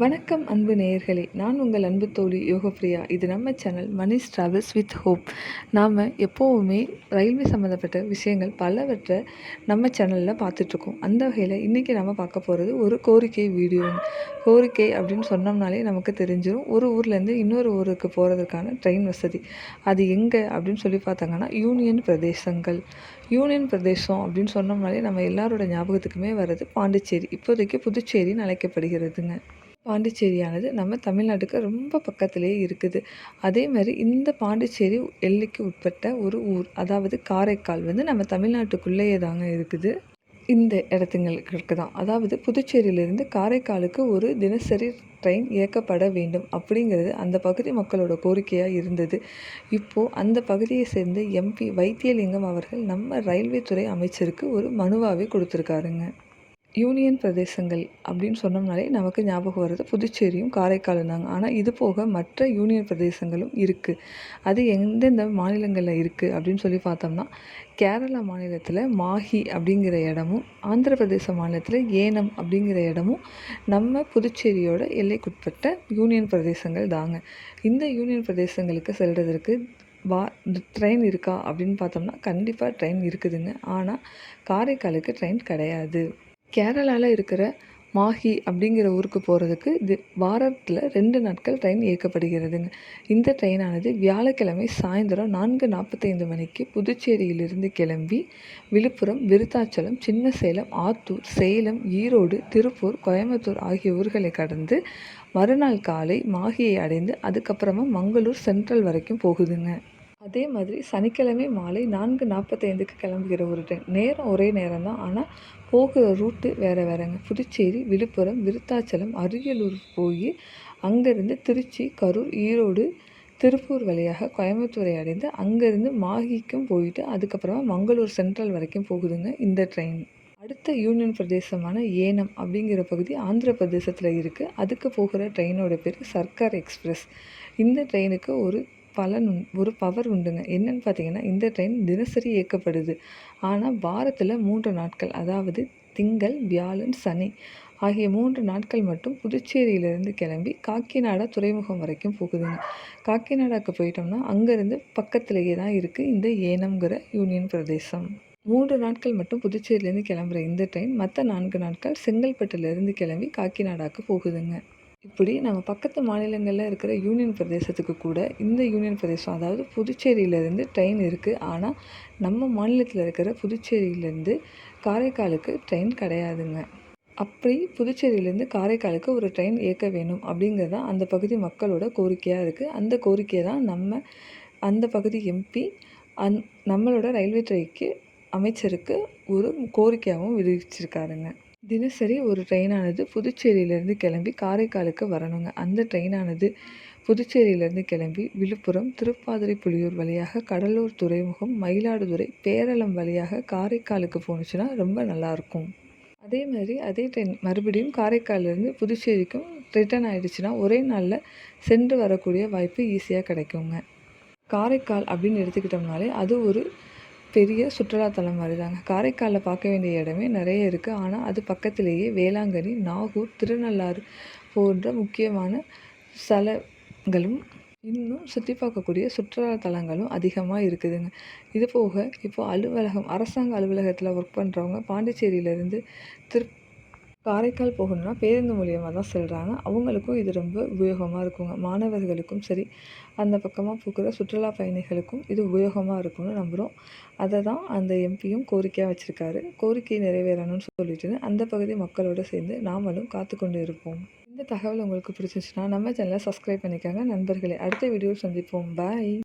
வணக்கம் அன்பு நேயர்களே! நான் உங்கள் அன்பு தோழி யோகப்பிரியா. இது நம்ம சேனல் மனிஸ் டிராவல்ஸ் வித் ஹோப். நாம் எப்போவுமே ரயில்வே சம்மந்தப்பட்ட விஷயங்கள் பலவற்றை நம்ம சேனலில் பார்த்துட்ருக்கோம். அந்த வகையில் இன்றைக்கி நம்ம பார்க்க போகிறது ஒரு கோரிக்கை வீடியோங்க. கோரிக்கை அப்படின்னு சொன்னோம்னாலே நமக்கு தெரிஞ்சிடும். ஒரு ஊர்லேருந்து இன்னொரு ஊருக்கு போகிறதுக்கான ட்ரெயின் வசதி. அது எங்கே அப்படின்னு சொல்லி பார்த்தாங்கன்னா யூனியன் பிரதேசங்கள். யூனியன் பிரதேசம் அப்படின்னு சொன்னோம்னாலே நம்ம எல்லாரோட ஞாபகத்துக்குமே வர்றது பாண்டிச்சேரி. இப்போதைக்கு புதுச்சேரின்னு அழைக்கப்படுகிறதுங்க. பாண்டிச்சேரியானது நம்ம தமிழ்நாட்டுக்கு ரொம்ப பக்கத்திலேயே இருக்குது. அதே மாதிரி இந்த பாண்டிச்சேரி எல்லைக்கு உட்பட்ட ஒரு ஊர். அதாவது காரைக்கால் வந்து நம்ம தமிழ்நாட்டுக்குள்ளேயே தாங்க இருக்குது. இந்த இடத்துங்களுக்கு தான். அதாவது புதுச்சேரியிலிருந்து காரைக்காலுக்கு ஒரு தினசரி ட்ரெயின் இயக்கப்பட வேண்டும் அப்படிங்கிறது அந்த பகுதி மக்களோட கோரிக்கையாக இருந்தது. இப்போது அந்த பகுதியை சேர்ந்த எம்பி வைத்தியலிங்கம் அவர்கள் நம்ம ரயில்வே துறை அமைச்சருக்கு ஒரு மனுவாகவே கொடுத்துருக்காருங்க. யூனியன் பிரதேசங்கள் அப்படின்னு சொன்னோம்னாலே நமக்கு ஞாபகம் வர்றது புதுச்சேரியும் காரைக்காலும் தாங்க. ஆனால் இது போக மற்ற யூனியன் பிரதேசங்களும் இருக்குது. அது எந்தெந்த மாநிலங்களில் இருக்குது அப்படின்னு சொல்லி பார்த்தோம்னா, கேரளா மாநிலத்தில் மாஹி அப்படிங்கிற இடமும், ஆந்திர பிரதேச மாநிலத்தில் ஏனம் அப்படிங்கிற இடமும் நம்ம புதுச்சேரியோட எல்லைக்குட்பட்ட யூனியன் பிரதேசங்கள் தாங்க. இந்த யூனியன் பிரதேசங்களுக்கு செல்வதற்கு ட்ரெயின் இருக்கா அப்படின்னு பார்த்தோம்னா, கண்டிப்பாக ட்ரெயின் இருக்குதுங்க. ஆனால் காரைக்காலுக்கு ட்ரெயின் கிடையாது. கேரளாவில் இருக்கிற மாஹி அப்படிங்கிற ஊருக்கு போகிறதுக்கு வாரத்தில் 2 நாட்கள் ட்ரெயின் இயக்கப்படுகிறதுங்க. இந்த ட்ரெயினானது வியாழக்கிழமை சாயந்தரம் 4:45 மணிக்கு புதுச்சேரியிலிருந்து கிளம்பி விழுப்புரம், விருத்தாச்சலம், சின்ன சேலம், ஆத்தூர், சேலம், ஈரோடு, திருப்பூர், கோயம்புத்தூர் ஆகிய ஊர்களை கடந்து மறுநாள் காலை மாஹியை அடைந்து அதுக்கப்புறமா மங்களூர் சென்ட்ரல் வரைக்கும் போகுதுங்க. அதே மாதிரி சனிக்கிழமை மாலை 4:45க்கு கிளம்புகிற ஒரு ட்ரெயின். நேரம் ஒரே நேரம் தான். ஆனால் போகிற ரூட்டு வேறு வேறங்க. புதுச்சேரி, விழுப்புரம், விருத்தாச்சலம், அரியலூர் போய் அங்கேருந்து திருச்சி, கரூர், ஈரோடு, திருப்பூர் வழியாக கோயம்புத்தூரை அடைந்து அங்கேருந்து மாஹிக்கும் போயிட்டு அதுக்கப்புறமா மங்களூர் சென்ட்ரல் வரைக்கும் போகுதுங்க இந்த ட்ரெயின். அடுத்த யூனியன் பிரதேசமான ஏனம் அப்படிங்கிற பகுதி ஆந்திர பிரதேசத்தில் இருக்குது. அதுக்கு போகிற ட்ரெயினோட பேர் சர்க்கார் எக்ஸ்பிரஸ். இந்த ட்ரெயினுக்கு ஒரு பவர் உண்டுங்க. என்னன்னு பார்த்தீங்கன்னா, இந்த ட்ரெயின் தினசரி இயக்கப்படுது. ஆனால் வாரத்தில் 3 நாட்கள், அதாவது திங்கள், வியாழன், சனி ஆகிய 3 நாட்கள் மட்டும் புதுச்சேரியிலேருந்து கிளம்பி காக்கிநாடா துறைமுகம் வரைக்கும் போகுதுங்க. காக்கிநாடாவுக்கு போயிட்டோம்னா அங்கேருந்து பக்கத்துலேயே தான் இருக்குது இந்த ஏனம்ங்கிற யூனியன் பிரதேசம். 3 நாட்கள் மட்டும் புதுச்சேரியிலேருந்து கிளம்புற இந்த ட்ரெயின் மற்ற 4 நாட்கள் செங்கல்பட்டுலேருந்து கிளம்பி காக்கிநாடாவுக்கு போகுதுங்க. இப்படி நம்ம பக்கத்து மாநிலங்களில் இருக்கிற யூனியன் பிரதேசத்துக்கு கூட இந்த யூனியன் பிரதேசம், அதாவது புதுச்சேரியிலேருந்து ட்ரெயின் இருக்குது. ஆனால் நம்ம மாநிலத்தில் இருக்கிற புதுச்சேரியிலேருந்து காரைக்காலுக்கு ட்ரெயின் கிடையாதுங்க. அப்படி புதுச்சேரியிலேருந்து காரைக்காலுக்கு ஒரு ட்ரெயின் இயக்க வேணும் அப்படிங்கிறது தான் அந்த பகுதி மக்களோட கோரிக்கையாக இருக்குது. அந்த கோரிக்கையை தான் நம்ம அந்த பகுதி எம்பி நம்மளோட ரயில்வே துறைக்கு அமைச்சருக்கு ஒரு கோரிக்கையாகவும் விடுவிச்சிருக்காருங்க. தினசரி ஒரு ட்ரெயினானது புதுச்சேரியிலேருந்து கிளம்பி காரைக்காலுக்கு வரணுங்க. அந்த ட்ரெயினானது புதுச்சேரியிலேருந்து கிளம்பி விழுப்புரம், திருப்பாதிரிப்புலியூர் வழியாக கடலூர் துறைமுகம், மயிலாடுதுறை, பேரளம் வழியாக காரைக்காலுக்கு போணுச்சுன்னா ரொம்ப நல்லாயிருக்கும். அதே மாதிரி அதே ட்ரெயின் மறுபடியும் காரைக்கால்லேருந்து புதுச்சேரிக்கும் ரிட்டர்ன் ஆகிடுச்சுன்னா ஒரே நாளில் சென்று வரக்கூடிய வாய்ப்பு ஈஸியாக கிடைக்குங்க. காரைக்கால் அப்படின்னு எடுத்துக்கிட்டோம்னாலே அது ஒரு பெரிய சுற்றுலாத்தலம் மாதிரி தாங்க. காரைக்காலில் பார்க்க வேண்டிய இடமே நிறைய இருக்குது. ஆனால் அது பக்கத்திலேயே வேளாங்கண்ணி, நாகூர், திருநள்ளாறு போன்ற முக்கியமான ஸ்தலங்களும் இன்னும் சுற்றி பார்க்கக்கூடிய சுற்றுலாத்தலங்களும் அதிகமாக இருக்குதுங்க. இது போக இப்போது அரசாங்க அலுவலகத்தில் ஒர்க் பண்ணுறவங்க பாண்டிச்சேரியிலேருந்து காரைக்கால் போகணுன்னா பேருந்து மூலியமாக தான் செல்கிறாங்க. அவங்களுக்கும் இது ரொம்ப உபயோகமாக இருக்குங்க. மாணவர்களுக்கும் சரி, அந்த பக்கமாக போகிற சுற்றுலா பயணிகளுக்கும் இது உபயோகமாக இருக்கும்னு நம்புகிறோம். அதை தான் அந்த எம்பியும் கோரிக்கையாக வச்சுருக்காரு. கோரிக்கை நிறைவேறணும்னு சொல்லிட்டு அந்த பகுதி மக்களோடு சேர்ந்து நாமளும் காத்துக்கொண்டு இருப்போம். இந்த தகவல் உங்களுக்கு பிடிச்சிருந்துச்சுன்னா நம்ம சேனலை சப்ஸ்கிரைப் பண்ணிக்கோங்க நண்பர்களே. அடுத்த வீடியோவில் சந்திப்போம். பாய்.